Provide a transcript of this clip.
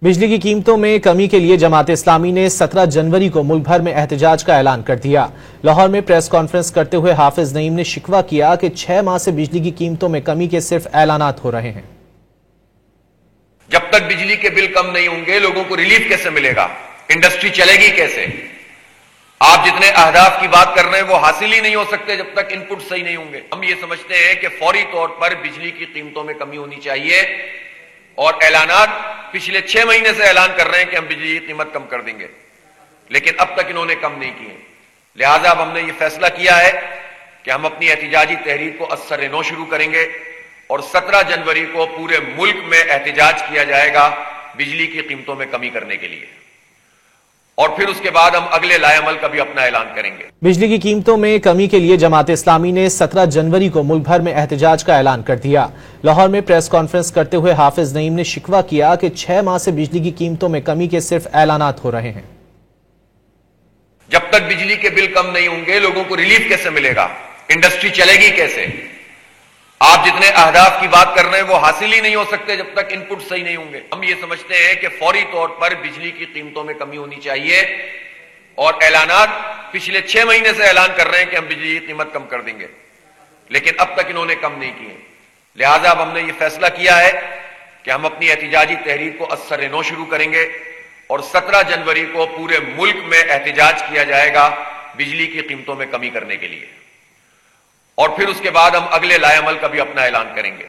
बिजली की कीमतों में कमी के लिए जमात इस्लामी ने 17 जनवरी को मुल्क भर में एहतजाज का ऐलान कर दिया। लाहौर में प्रेस कॉन्फ्रेंस करते हुए हाफिज नईम ने शिकवा किया कि 6 माह से बिजली की कीमतों में कमी के सिर्फ ऐलानात हो रहे हैं। जब तक बिजली के बिल कम नहीं होंगे लोगों को रिलीफ कैसे मिलेगा, इंडस्ट्री चलेगी कैसे? आप जितने अहदाफ की बात कर रहे हैं वो हासिल ही नहीं हो सकते जब तक इनपुट सही नहीं होंगे। हम ये समझते हैं कि फौरी तौर पर बिजली की कीमतों में कमी होनी चाहिए और ऐलानात पिछले 6 महीने से ऐलान कर रहे हैं कि हम बिजली की कीमत कम कर देंगे, लेकिन अब तक इन्होंने कम नहीं किए। लिहाजा अब हमने ये फैसला किया है कि हम अपनी एहतिजाजी तहरीक को असर-ए-नौ शुरू करेंगे और 17 जनवरी को पूरे मुल्क में एहतिजाज किया जाएगा बिजली की कीमतों में कमी करने के लिए, और फिर उसके बाद हम अगले लाएअमल का भी अपना ऐलान करेंगे। बिजली की कीमतों में कमी के लिए जमात इस्लामी ने 17 जनवरी को मुल्क भर में एहतजाज का ऐलान कर दिया। लाहौर में प्रेस कॉन्फ्रेंस करते हुए हाफिज नईम ने शिकवा किया कि 6 माह से बिजली की कीमतों में कमी के सिर्फ ऐलानात हो रहे हैं। जब तक बिजली के बिल कम नहीं होंगे लोगों को रिलीफ कैसे मिलेगा, इंडस्ट्री चलेगी कैसे? आप जितने अहदाफ की बात कर रहे हैं वो हासिल ही नहीं हो सकते जब तक इनपुट सही नहीं होंगे। हम ये समझते हैं कि फौरी तौर पर बिजली की कीमतों में कमी होनी चाहिए और ऐलानात पिछले 6 महीने से ऐलान कर रहे हैं कि हम बिजली की कीमत कम कर देंगे, लेकिन अब तक इन्होंने कम नहीं किए। लिहाजा अब हमने ये फैसला किया है कि हम अपनी एहतिजाजी तहरीक को असर-ए-नौ शुरू करेंगे और 17 जनवरी को पूरे मुल्क में एहतिजाज किया जाएगा बिजली की कीमतों में कमी करने के लिए, और फिर उसके बाद हम अगले लाएअमल का भी अपना ऐलान करेंगे।